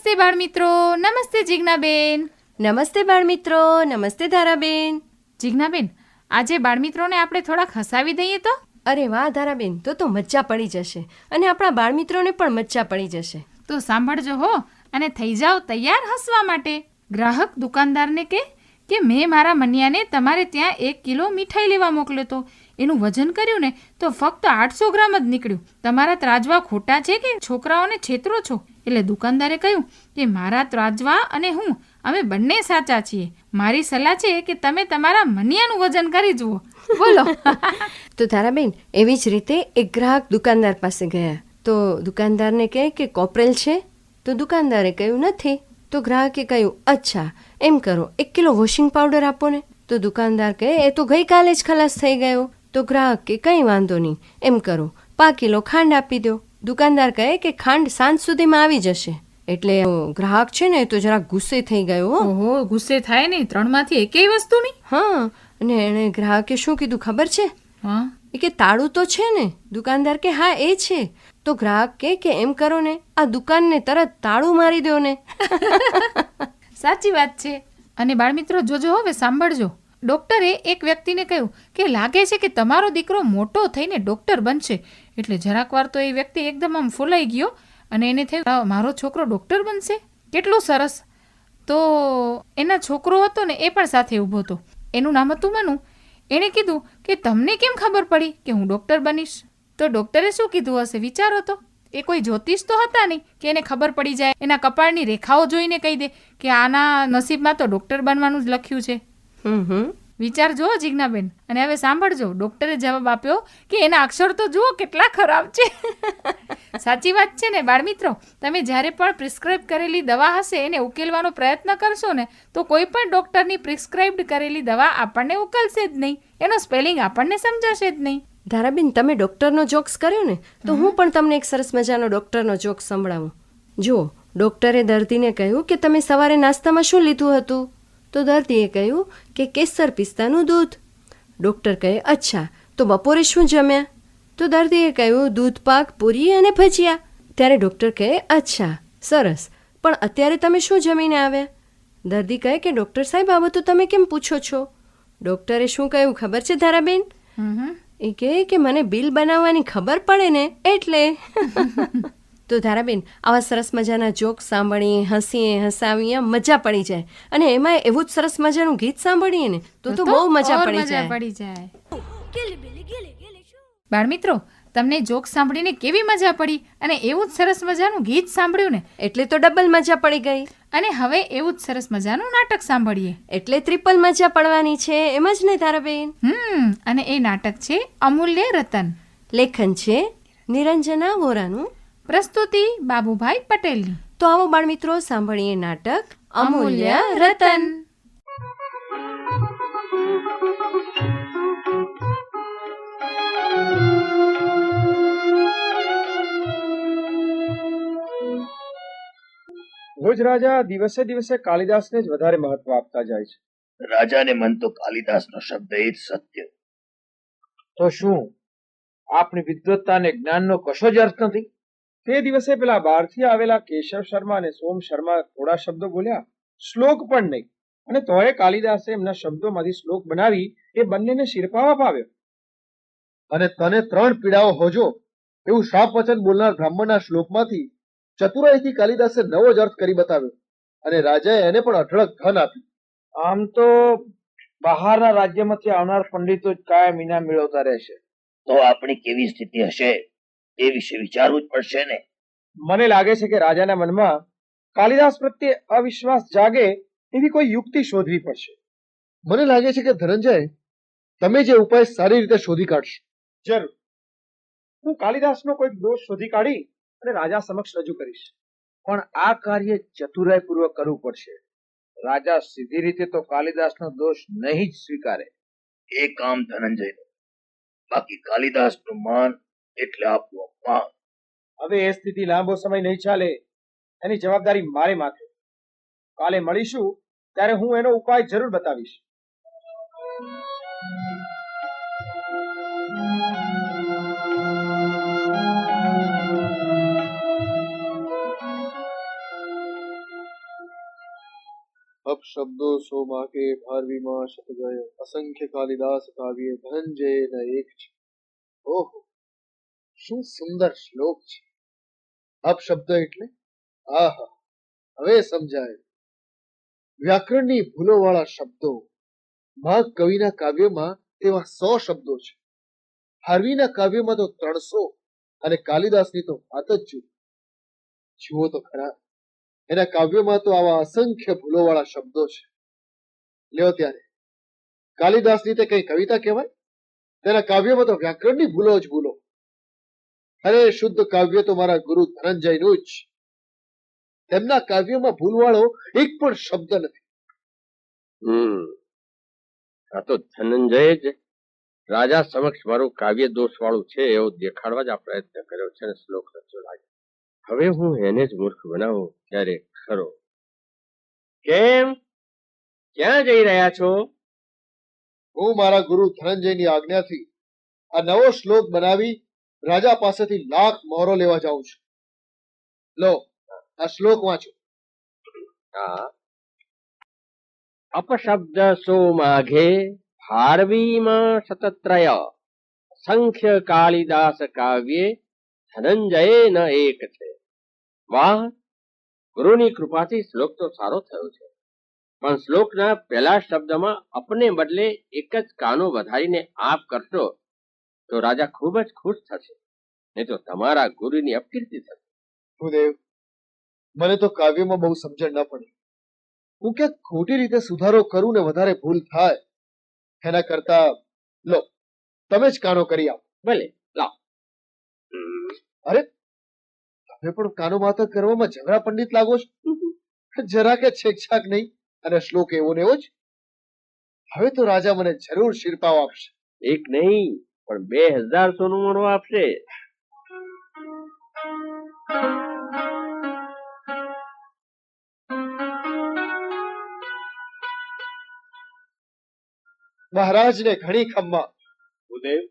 નમસ્તે બાળમિત્રો, નમસ્તે જિજ્ઞાબેન. નમસ્તે બાળમિત્રો, નમસ્તે ધારાબેન. જિજ્ઞાબેન, આજે બાળમિત્રોને આપણે થોડાક હસાવી દઈએ તો? અરે વાહ ધારાબેન, તો મજા પડી જશે અને આપણા બાળમિત્રોને પણ મજા પડી જશે. તો સાંભળજો હો અને થઈ જાઓ તૈયાર હસવા માટે. ગ્રાહક દુકાનદારને કે મેં મારા મનિયાને તમારે ત્યાં 1 કિલો મીઠાઈ લેવા મોકલ્યો તો એનું વજન કર્યું ને તો ફક્ત 800 ગ્રામ જ નીકળ્યું. તમારા ત્રાજવા ખોટા છે કે છોકરાઓને છેતરો છો? એટલે દુકાનદારે કહ્યું કે મારા ત્રાજવા અને હું અમે બંને સાચા છીએ. મારી સલાહ છે કે તમે તમારા મનિયાનું વજન કરી જુઓ. બોલો. તો ધારાબેન, એવી જ રીતે એક ગ્રાહક દુકાનદાર પાસે ગયા તો દુકાનદારને કહે કે કોપરેલ છે? તો દુકાનદારે કહ્યું નથી. તો ગ્રાહકે કહ્યું અચ્છા, એમ કરો 1 કિલો વોશિંગ પાવડર આપો ને. તો દુકાનદાર કહે એ તો ગઈકાલે જ ખલાસ થઈ ગયો. તો ગ્રાહક કે કંઈ વાંધો નહીં, એમ કરો 5 કિલો ખાંડ આપી દો. દુકાનદાર કહે કે ખાંડ સાંજ સુધીમાં આવી જશે. એટલે ગ્રાહક છે ને તો જરાક ગુસ્સે થઈ ગયો. ઓહો, ગુસ્સે થાય નહીં, 3માંથી એકેય વસ્તુ નહીં. હા, અને એણે ગ્રાહકે શું કીધું ખબર છે? હા, એ કે તાળું તો છે ને? દુકાનદાર કે હા એ છે. તો ગ્રાહક કે એમ કરો ને, આ દુકાનને તરત તાળું મારી દો ને. સાચી વાત છે. અને બાળમિત્રો જોજો, હવે સાંભળજો. ડોક્ટરે એક વ્યક્તિને કહ્યું કે લાગે છે કે તમારો દીકરો મોટો થઈને ડોક્ટર બનશે. એટલે જરાક વાર તો એ વ્યક્તિ એકદમ આમ ફૂલાઈ ગયો અને એને થયું મારો છોકરો ડોક્ટર બનશે, કેટલું સરસ. તો એના છોકરો હતો ને એ પણ સાથે ઊભો હતો, એનું નામ હતું મનુ. એણે કીધું કે તમને કેમ ખબર પડી કે હું ડોક્ટર બનીશ? તો ડોક્ટરે શું કીધું હશે વિચારો તો? એ કોઈ જ્યોતિષ તો હતા નહીં કે એને ખબર પડી જાય, એના કપાળની રેખાઓ જોઈને કહી દે કે આના નસીબમાં તો ડોક્ટર બનવાનું જ લખ્યું છે. વિચારજો જિજ્ઞાબેન. અને હવે સાંભળજો, ડોક્ટરે જવાબ આપ્યો કે એના અક્ષર તો જુઓ કેટલા ખરાબ છે. સાચી વાત છે ને બાળમિત્રો? તમે જ્યારે પણ પ્રિસ્ક્રાઇબ કરેલી દવા હશે એને ઉકેલવાનો પ્રયત્ન કરશો ને તો કોઈ પણ ડોક્ટરની પ્રિસ્ક્રાઇબ્ડ કરેલી દવા આપણને ઉકલશે જ નહીં, એનો સ્પેલિંગ આપણને સમજાશે જ નહીં. ધારાબેન, તમે ડોક્ટરનો જોક્સ કર્યો ને તો હું પણ તમને એક સરસ મજાનો ડોક્ટરનો જોક્સ સંભળાવું. જુઓ, ડોક્ટરે દર્દીને કહ્યું કે તમે સવારે નાસ્તામાં શું લીધું હતું? તો દર્દીએ કહ્યું કે કેસર પિસ્તાનું દૂધ. ડોક્ટર કહે અચ્છા, તો બપોરે શું જમ્યા? તો દર્દીએ કહ્યું દૂધ પાક, પૂરી અને ભજીયા. ત્યારે ડોક્ટર કહે અચ્છા સરસ, પણ અત્યારે તમે શું જમીને આવ્યા? દર્દી કહે કે ડોક્ટર સાહેબ આ બધું તમે કેમ પૂછો છો? ડોક્ટરે શું કહ્યું ખબર છે ધારાબેન? એ કહે કે મને બિલ બનાવવાની ખબર પડે ને એટલે. તો ધારાબેન, આવા સરસ મજાના જોક સાંભળીએ, હસીએ, હસાવીએ, મજા પડી જાય. અને એમાં એવું જ સરસ મજાનું ગીત સાંભળીએ ને તો બહુ મજા પડી જાય. બાળમિત્રો, તમને જોક સાંભળીને કેવી મજા પડી અને એવું જ સરસ મજાનું ગીત સાંભળ્યું ને એટલે તો ડબલ મજા પડી ગઈ. અને હવે એવું જ સરસ મજાનું નાટક સાંભળીએ એટલે ટ્રિપલ મજા પડવાની છે, એમ જ ને ધારાબેન? અને એ નાટક છે અમૂલ્ય રતન. લેખન છે નિરંજના વોરાનું, પ્રસ્તુતિ બાબુભાઈ પટેલની. તો આવો બાળમિત્રો સાંભળીએ નાટક અમૂલ્ય રતન. ભોજ રાજા દિવસે દિવસે કાલિદાસને જ વધારે મહત્વ આપતા જાય છે. રાજાને મન તો કાલિદાસનો શબ્દ એ જ સત્ય. તો શું આપણી વિદ્વત્તા અને જ્ઞાનનો કશો જ અર્થ નથી? તે દિવસે પેલા બહારથી આવેલા કેશવ શર્મા અને સોમ શર્મા થોડા શબ્દો બોલ્યા, શ્લોક પણ નહીં, અને તોય કાલિદાસે એમના શબ્દોમાંથી શ્લોક બનાવી એ બંનેને શિરપાવા પાવ્યો. અને તને 3 પીડાઓ હોજો એવું શાપ વચન બોલનાર બ્રાહ્મણના શ્લોકમાંથી ચતુરાઈથી કાલિદાસે નવો જ અર્થ કરી બતાવ્યો, અને રાજાએ એને પણ અઢળક ધન આપ્યું. આમ તો બહારના રાજ્યમાંથી આવનાર પંડિતો જ કાયમ ઇનામ મેળવતા રહેશે. તો આપણી કેવી સ્થિતિ હશે એ વિશે વિચારવું જ પડશે ને. મને લાગે છે કે રાજાના મનમાં કાલિદાસ પ્રત્યે અવિશ્વાસ જાગે એવી કોઈ યુક્તિ શોધવી પડશે. મને લાગે છે કે ધનંજય, તમે જે ઉપાય સારી રીતે શોધી કાઢશો. જરૂર, હું કાલિદાસનો કોઈ દોષ શોધી કાઢી અને રાજા સમક્ષ રજૂ કરીશ, પણ આ કાર્ય ચતુરાઈપૂર્વક કરવું પડશે. રાજા સીધી રીતે તો કાલિદાસનો દોષ નહીં જ સ્વીકારે. એ કામ ધનંજયનું, બાકી કાલિદાસનું માન એટલે આપણું અપમાન. હવે એ સ્થિતિ લાંબો સમય નહીં ચાલે, એની જવાબદારી મારે માથે. કાલે મળીશું ત્યારે હું એનો ઉપાય જરૂર બતાવીશ. શબ્દો સો માકે ભારવીમાં શતગય અસંખ્ય કાલિદાસ કાવ્ય ધનંજય ન એક છે. ઓહો, શું સુંદર શ્લોક છે. અપશબ્દ એટલે આહા, હવે સમજાય. વ્યાકરણની ભૂલોવાળા શબ્દો. માઘ કવિના કાવ્યમાં તેવા 100 શબ્દો છે. ભારવીના કાવ્યમાં તો 300 અને કાલિદાસની તો વાત જ જુદી. જુઓ તો ખરા, એના કાવ્યોમાં તો આવા અસંખ્ય ભૂલોવાળા શબ્દો છે. લ્યો ત્યારે, કાલિદાસની તે કઈ કવિતા કહેવાય? તેના કાવ્યમાં તો વ્યાકરણની ભૂલો જ ભૂલો. અરે શુદ્ધ કાવ્ય તો મારા ગુરુ ધનંજયનું જ. તેમના કાવ્યમાં ભૂલવાળો એક પણ શબ્દ નથી. આ તો ધનંજય જ રાજા સમક્ષ મારું કાવ્ય દોષ વાળું છે એવું દેખાડવા જ આ પ્રયત્ન કર્યો છે ને શ્લોક રચ્યો લાગે. હવે હું એને જ મૂર્ખ બનાવું ત્યારે ખરો. કેમ, ક્યાં જઈ રહ્યા છો? હું મારા ગુરુ ધનંજયની આજ્ઞાથી આ નવો શ્લોક બનાવી રાજા પાસેથી લાખ મહોરો લેવા જાઉં છું. લો, આ શ્લોક વાંચો. હા. અપશબ્દ સો માઘે ભારવીમાં શતત્રય સંખ્ય કાલિદાસ કાવ્યે ધનંજય ન એક છે. વાહ, ગુરુની કૃપાથી શ્લોક તો સારો થયો છે, પણ શ્લોકના પહેલા શબ્દમાં અપને બદલે એક જ કાનો વધારીને આપ કરશો તો રાજા ખૂબ જ ખુશ થશે, નહીં તો તમારા ગુરુની અપકીર્તિ થશે. ભૂદેવ, મને તો કાવ્યમાં બહુ સમજણ ન પડી. હું ક્યાંક ખોટી રીતે સુધારો કરું ને વધારે ભૂલ થાય એના કરતા લો, તમે જ કાનો કરી આપો. ભલે, લાવ. અરે, તમે પણ કાનો માતા કરવામાં ઝઘડા પંડિત લાગો છો. જરા કે છેકછાક નહીં, અને શ્લોક એવો ને એવો જ. હવે તો રાજા મને જરૂર શિરપાવ આપશે. એક નહીં પણ 2000 સોનું મોનો આપશે. મહારાજને ઘણી ખમ્મા. ભૂદેવ,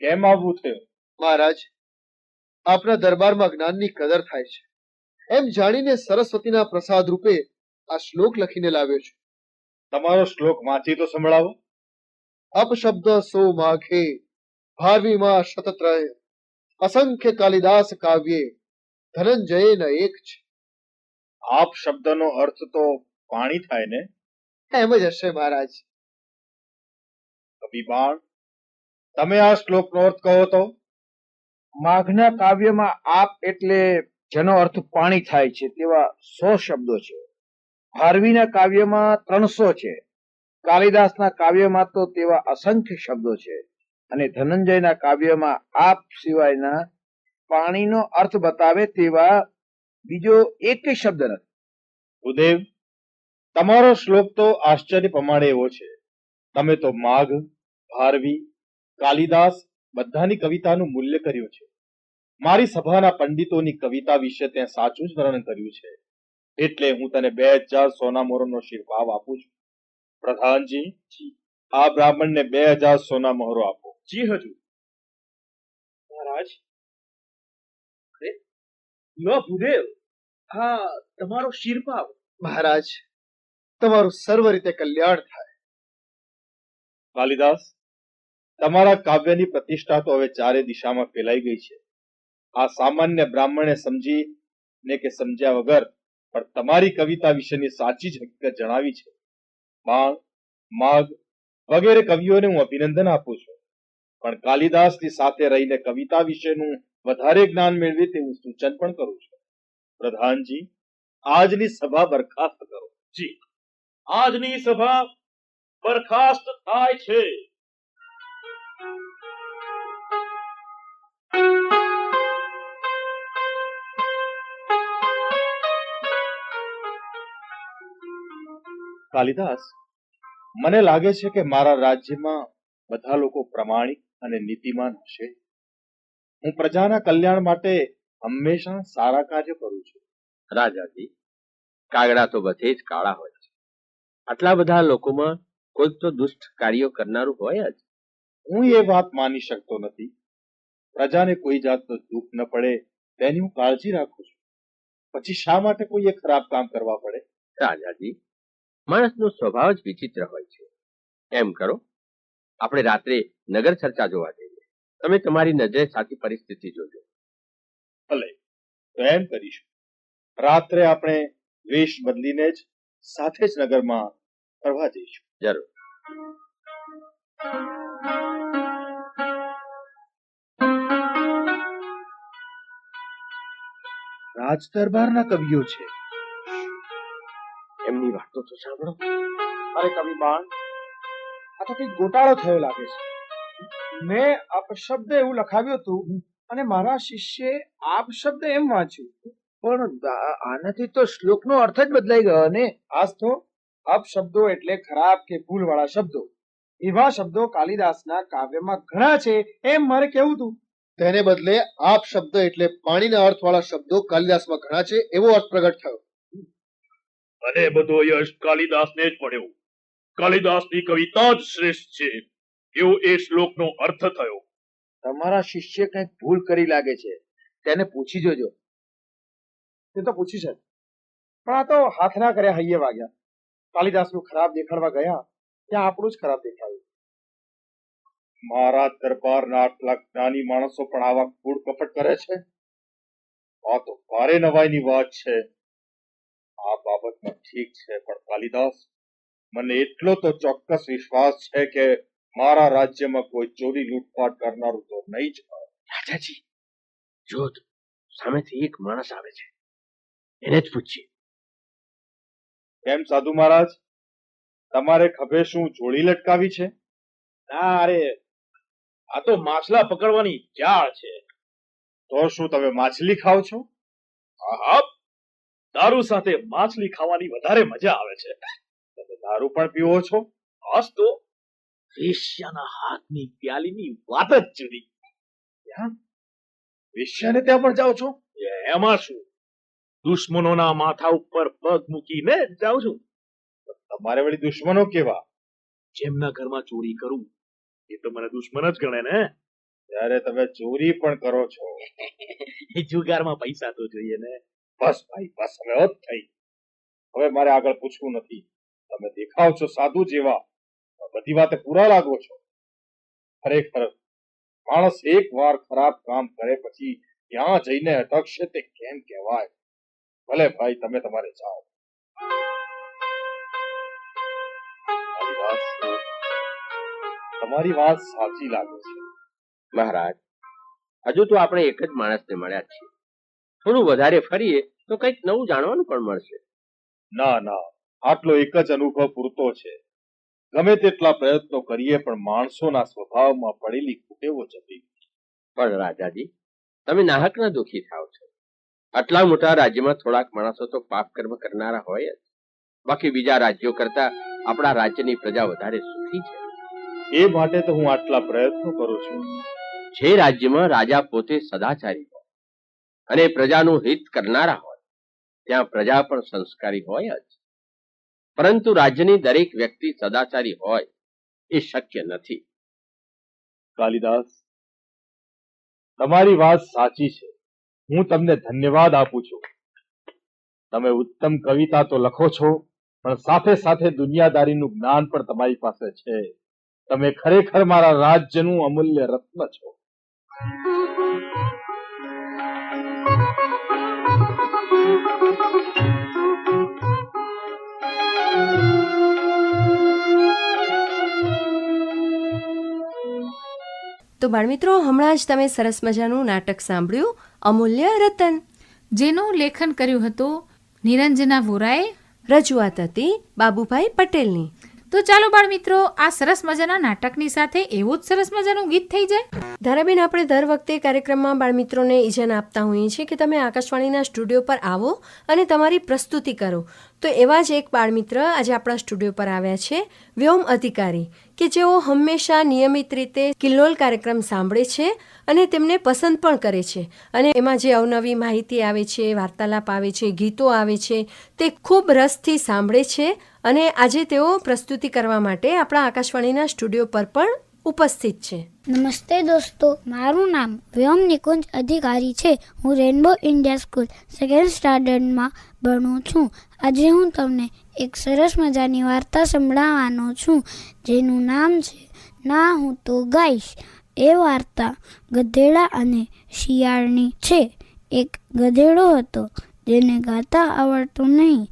કેમ આવવું થયું? મહારાજ, આપના દરબારમાં જ્ઞાનની કદર થાય છે એમ જાણીને સરસ્વતીના પ્રસાદ રૂપે આ શ્લોક લખીને લાવ્યો છું. તમારો શ્લોક વાંચી તો સંભળાવો. અપશબ્દ સો માઘે ભારવીમાં શતત્રય અસંખ્ય કાલિદાસ કાવ્યે ધનંજય ન એક છે. આપ શબ્દનો અર્થ તો પાણી થાય ને? એમ જ હશે મહારાજ. કવિબાણ, તમે આ શ્લોકનો અર્થ કહો તો. માઘના કાવ્યમાં આપ એટલે જેનો અર્થ પાણી થાય છે તેવા 100 શબ્દો છે. ભારવીના કાવ્યમાં 300 છે. કાલિદાસના કાવ્યમાં તો તેવા અસંખ્ય શબ્દો છે. અને ધનંજયના કાવ્યમાં આપ સિવાયના પાણીનો અર્થ બતાવે તેવા બીજો એક શબ્દ નથી. ભૂદેવ, તમારો શ્લોક તો આશ્ચર્ય પ્રમાણે એવો છે. તમે તો માઘ, ભારવી, કાલિદાસ બધાની કવિતાનું મૂલ્ય કર્યું છે. મારી સભાના પંડિતોની કવિતા વિશે તે સાચું જ વર્ણન કર્યું છે. એટલે હું તને 2000 સોના મોહરનો શિરભાવ આપું છું. પ્રધાનજી, આ બ્રાહ્મણને 2000 સોના મોહરો આપો. જી હજુ. મહારાજ, લો ભૂદેવ, હા તમારો શિરપાવ. મહારાજ, તમારું સર્વ રીતે કલ્યાણ થાય. કાલિદાસ, તમારા કાવ્યની પ્રતિષ્ઠા તો હવે ચારે દિશામાં ફેલાઈ ગઈ છે. આ સામાન્ય બ્રાહ્મણે સમજી ને કે સમજ્યા વગર પણ તમારી કવિતા વિશેની સાચી જ હકીકત જણાવી છે. બાણ, માઘ વગેરે કવિઓને હું અભિનંદન આપું છું, પણ કાલિદાસની સાથે રહીને કવિતા વિશેનું વધારે જ્ઞાન મેળવે તેવું સૂચન પણ કરું છું. પ્રધાનજી, આજની સભા બરખાસ્ત કરો. જી, આજની સભા બરખાસ્ત થાય છે. કાલિદાસ, મને લાગે છે કે મારા રાજ્યમાં બધા લોકો પ્રમાણિક અને નીતિમાન હશે. હું પ્રજાના કલ્યાણ માટે હંમેશા સારા કાર્ય કરું છું. રાજાજી, કાગડા તો બધે જ કાળા હોય છે. આટલા બધા લોકોમાં કોઈક તો દુષ્ટ કાર્યો કરનારું હોય જ. હું એ વાત માની શકતો નથી. પ્રજાને કોઈ જાતનો દુઃખ ન પડે તેની હું કાળજી રાખું છું. પછી શા માટે કોઈએ ખરાબ કામ કરવા પડે? રાજાજી, માણસનો સ્વભાવ જ વિચિત્ર હોય છે. એમ કરો, આપણે રાત્રે નગર ચર્ચા જોવા જઈએ. તમે તમારી નજરે સાચી પરિસ્થિતિ જોજો. ભલે, તો એમ કરીશું. રાત્રે આપણે વેશ બદલીને જ સાથે જ નગરમાં ફરવા જઈશું. જરૂર. રાજ દરબારના કવિઓ છે. એમની વાતો તો સાંભળો. અરે કવિબાણ, આ તો કઈક ગોટાળો થયો લાગે છે. મેં અપશબ્દ એવું લખાવ્યું હતું અને મારા શિષ્યએ આપ શબ્દ એમ વાંચ્યું. પણ આનાથી તો શ્લોકનો અર્થ જ બદલાઈ ગયો ને. આજ તો અપશબ્દો એટલે ખરાબ કે ભૂલવાળા શબ્દો. એવા શબ્દો કાલિદાસના કાવ્યમાં ઘણા છે એમ મારે કહેવું હતું. તેને બદલે આપ શબ્દ એટલે પાણીના અર્થવાળા શબ્દો કાલિદાસમાં ઘણા છે એવો અર્થ પ્રગટ થયો. અને બધો યશ કાલિદાસને જ મળ્યો. કાલિદાસની કવિતા જ શ્રેષ્ઠ છે એવો એ શ્લોકનો અર્થ થયો. તમારા શિષ્ય કંઈક ભૂલ કરી લાગે છે, તેને પૂછી જોજો. તે તો પૂછી છે, પણ આ તો હાથ ના કર્યા હૈયે વાગ્યા. કાલિદાસનું ખરાબ દેખાડવા ગયા ત્યાં આપણું જ ખરાબ દેખાયું. મારા દરબારના આટલા જ્ઞાની માણસો પણ આવા કૂડ કપટ કરે છે? આ તો ભારે નવાઈની વાત છે. આ બાબતમાં ઠીક છે, પણ કાલિદાસ, મને એટલો તો ચોક્કસ વિશ્વાસ છે કે મારા રાજ્યમાં કોઈ ચોરી લૂંટફાટ કરનારું તો નહીં જ હોય. રાજાજી, જો તો સામેથી એક માણસ આવે છે, એને જ પૂછીએ. કેમ સાધુ મહારાજ, તમારે ખભે શું જોડી લટકાવી છે? ના, અરે આ તો માછલા પકડવાની જાળ છે. તો શું તમે માછલી ખાવ છો? હા, દારૂ સાથે માછલી ખાવાની વધારે મજા આવે છે. તમે દારૂ પણ પીવો છો? આજ તો વેશ્યાના હાથની પ્યાલીની વાત જ જુદી. વેશ્યાને ત્યાં પણ જાઓ છો? એમાં શું, દુશ્મનોના માથા ઉપર પગ મૂકીને જાઉં છું. તમારે વળી દુશ્મનો કેવા? જેમના ઘરમાં ચોરી કરું એ તો મને દુશ્મન જ ગણે ને. ત્યારે તમે ચોરી પણ કરો છો. જુગારમાં પૈસા તો જોઈએ ને. બસ ભાઈ, બસ, હવે હદ થઈ. હવે મારે આગળ પૂછવું નથી. તમે દેખાવ છો સાધુ જેવા, બધી વાતે પૂરા લાગો છો. ખરેખર માણસ એક વાર ખરાબ કામ કરે પછી ત્યાં જઈને અટકશે તે કેમ કહેવાય? ભલે ભાઈ, તમે તમારે જાઓ. કાલિદાસ, તમારી વાત સાચી લાગે છે. મહારાજ, હજુ તો આપણે એક જ માણસને મળ્યા છીએ. થોડું વધારે ફરીએ તો કંઈક નવું જાણવાનું પણ મળશે. ના ના, આટલો એક જ અનુભવ પૂરતો છે. ગમે તેટલા પ્રયત્નો કરીએ પણ માણસોના સ્વભાવમાં પડેલી કુટેવો જતી. પણ રાજાજી, તમે નાહકના દુઃખી થાવ છો. આટલા મોટા રાજ્યમાં થોડાક માણસો તો પાપ કર્મ કરનારા હોય જ. બાકી બીજા રાજ્યો કરતા આપણા રાજ્યની પ્રજા વધારે સુખી છે. એ માટે તો હું આટલા પ્રયત્નો કરું છું. જે રાજ્યમાં રાજા પોતે સદાચારી હોય અને પ્રજાનું હિત કરનારા હોય ત્યાં પ્રજા પણ સંસ્કારી હોય જ. પરંતુ રાજ્યની દરેક વ્યક્તિ સદાચારી હોય એ શક્ય નથી. કાલિદાસ, તમારી વાત સાચી છે. હું તમને ધન્યવાદ આપું છું. તમે ઉત્તમ કવિતા તો લખો છો, પણ સાથે સાથે દુનિયાદારીનું જ્ઞાન પણ તમારી પાસે છે. તમે ખરેખર મારા રાજ્યનું અમૂલ્ય રત્ન છો. તો બાળમિત્રો, હમણાં જ તમે સરસ મજાનું નાટક સાંભળ્યું, અમૂલ્ય રતન. જેનું લેખન કર્યું હતું નિરંજના વોરાએ. રજૂઆત હતી બાબુભાઈ પટેલની. તો ચાલો બાળ મિત્રો, આ સરસ મજાના નાટકની સાથે એવું જ સરસ મજાનું ગીત થઈ જાય. ધારાબેન, આપણે દર વખતે કાર્યક્રમમાં બાળમિત્રોને ઇજાન આપતા હોઈએ છીએ કે તમે આકાશવાણીના સ્ટુડિયો પર આવો અને તમારી પ્રસ્તુતિ કરો. તો એવા જ એક બાળમિત્ર આજે આપણા સ્ટુડિયો પર આવ્યા છે, વ્યોમ અધિકારી, કે જેઓ હંમેશા નિયમિત રીતે કિલ્લોલ કાર્યક્રમ સાંભળે છે અને તેમને પસંદ પણ કરે છે. અને એમાં જે અવનવી માહિતી આવે છે, વાર્તાલાપ આવે છે, ગીતો આવે છે, તે ખૂબ રસથી સાંભળે છે. અને આજે તેઓ પ્રસ્તુતિ કરવા માટે આપણા આકાશવાણીના સ્ટુડિયો પર પણ ઉપસ્થિત છે. નમસ્તે દોસ્તો, મારું નામ વ્યોમ નિકુંજ અધિકારી છે. હું રેનબો ઇન્ડિયા સ્કૂલ સેકન્ડ સ્ટાન્ડર્ડમાં ભણું છું. આજે હું તમને એક સરસ મજાની વાર્તા સંભળાવવાનો છું, જેનું નામ છે ના હું તો ગાઈશ. એ વાર્તા ગધેડા અને શિયાળની છે. એક ગધેડો હતો જેને ગાતા આવડતું નહીં,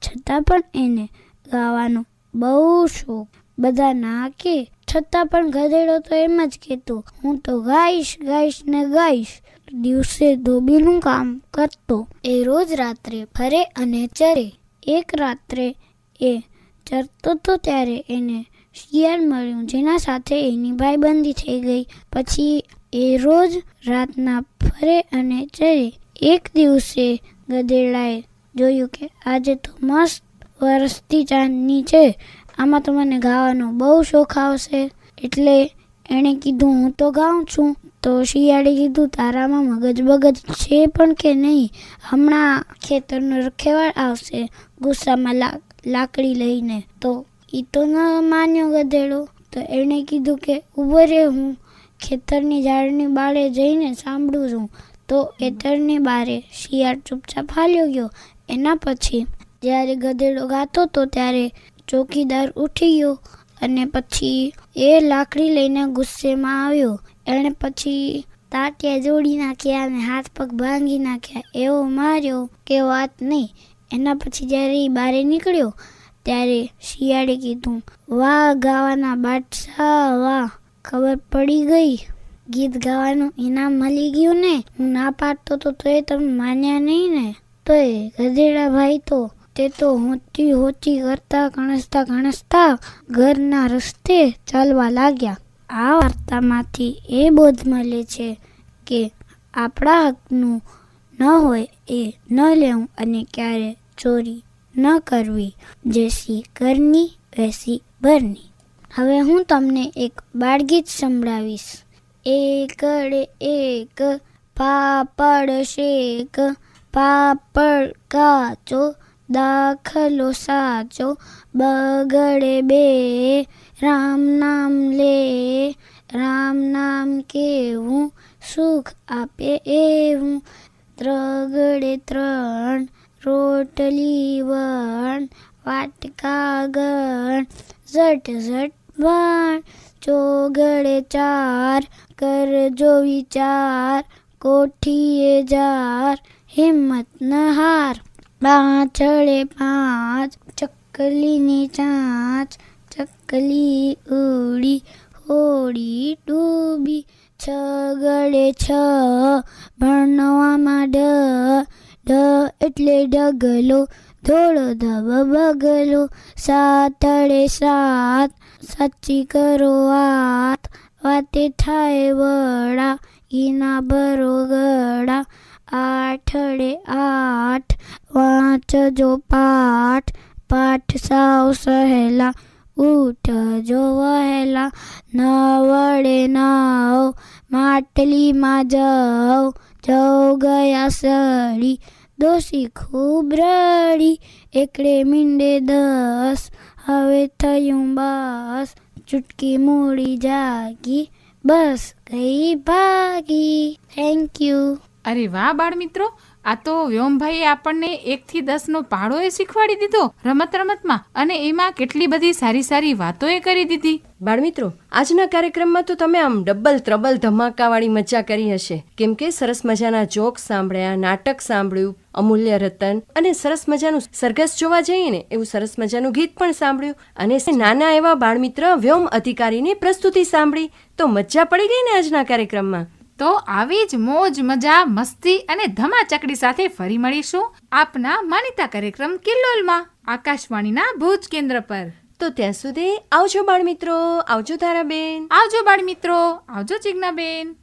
છતાં પણ એને ગાવાનો બહુ શોખ. બધા ના કે છતાં પણ ગધેડો તો એમ જ કહેતો, હું તો ગાઈશ ગાઈશ ને ગાઈશ. દિવસે ધોબીનું કામ કરતો. એ રોજ રાત્રે ફરે અને ચરે. એક રાત્રે એ ચરતો તો ત્યારે એને શિયાળ મળ્યું, જેના સાથે એની ભાઈબંધી થઈ ગઈ. પછી એ રોજ રાતના ફરે અને ચરે. એક દિવસે ગધેડાએ જોયું કે આજે તો મસ્ત વરસતી ચાંદની છે, આમાં તો મને ગાવાનો બહુ શોખ આવશે. એટલે એણે કીધું, હું તો ગાઉં છું. તો શિયાળે કીધું, તારામાં મગજ બગજ છે પણ કે નહીં? હમણાં ખેતરનો રખેવાળ આવશે ગુસ્સામાં લાકડી લઈને. તો એ તો ન માન્યો ગધેડો. તો એણે કીધું કે ઊભો રે, હું ખેતરની ઝાડની બાળે જઈને સાંભળું છું. તો ખેતરની બારે શિયાળ ચૂપચાપ હાલ્યો ગયો. એના પછી જ્યારે ગધેડો ગાતો હતો ત્યારે ચોકીદાર ઉઠી ગયો અને પછી એ લાકડી લઈને ગુસ્સેમાં આવ્યો. એણે પછી તાટિયા જોડી નાખ્યા અને હાથ પગ ભાંગી નાખ્યા. એવો માર્યો કે વાત નહીં. એના પછી જ્યારે એ બહાર નીકળ્યો ત્યારે શિયાળે કીધું, વાહ ગાવાના બાદશાહ વાહ, ખબર પડી ગઈ, ગીત ગાવાનું ઇનામ મળી ગયું ને. હું ના પાડતો તો એ તમે માન્યા નહીં ને. તો એ ગધેડા ભાઈ તો તે તો હોતી હોતી કરતા ગણસતા ઘરના રસ્તે ચાલવા લાગ્યા. આ વાર્તામાંથી એ બોધ મળે છે કે આપણા હકનું ન હોય એ ન લેવું અને ક્યારે ચોરી ન કરવી. જેસી ઘરની વૈસી ભરની. હવે હું તમને એક બાળગીત સંભળાવીશ. એકડે એક પાપડ શેક, પાપડ કાચો, દાખલો સાચો, બગડે બે, રામ નામ લે, રામ નામ કેવું, સુખ આપે એવું, ત્રગડે ત્રણ, રોટલી વણ, વાટકા ગણ, ઝટ ઝટ વણ, ચોગડે ચાર, કરજો વિચાર, કોઠીએ જાર, હિંમત ન હાર, પાછળે પાંચ, ચકલીની ચાંચ, ચકલી ઉડી, હોડી ડૂબી, છગડે છ, ભણવામાં ઢ એટલે ઢગલો, ધોળો ધબ બગલો, સાતડે સાત, સાચી કરો વાત, વાતે થાય વડા, ઘીના ભરો ગળા, આઠડે આઠ, વાંચજો પાઠ, પાઠ સાવ સહેલા, ઉઠજો વહેલા, નવડે નવ, માટલીમાં જવ, જવ ગયા સડી, દોષી ખૂબ રડી, એકડે મીંડે 10, હવે થયું બસ, ચૂટકી મૂડી જાગી, બસ ગઈ ભાગી. Thank you. અરે વાહ બાળ મિત્રો, આ તો વ્યોમભાઈએ આપણને 1 થી 10 નો પાડો એ શીખવાડી દીધો રમતમાં, અને એમાં કેટલી બધી સારી વાતોએ કરી દીધી. બાળમિત્રો, આજના કાર્યક્રમમાં તો તમે આમ ડબલ ત્રબલ ધમાકાવાળી મજા કરી હશે, કેમ કે સરસ મજાના જોક સાંભળ્યા, નાટક સાંભળ્યું, અમૂલ્ય રતન અને સરસ મજાનું સરઘસ જોવા જઈએ ને એવું સરસ મજાનું ગીત પણ સાંભળ્યું, અને નાના એવા બાળમિત્ર વ્યોમ અધિકારીની પ્રસ્તુતિ સાંભળી. તો મજા પડી ગઈ ને આજના કાર્યક્રમમાં? તો આવી જ મોજ મજા મસ્તી અને ધમાચકડી સાથે ફરી મળીશું આપના માનીતા કાર્યક્રમ કિલ્લોલમાં, આકાશવાણીના ભુજ કેન્દ્ર પર. તો ત્યાં સુધી આવજો બાળમિત્રો. આવજો ધારાબેન. આવજો બાળ મિત્રો. આવજો જિજ્ઞાબેન.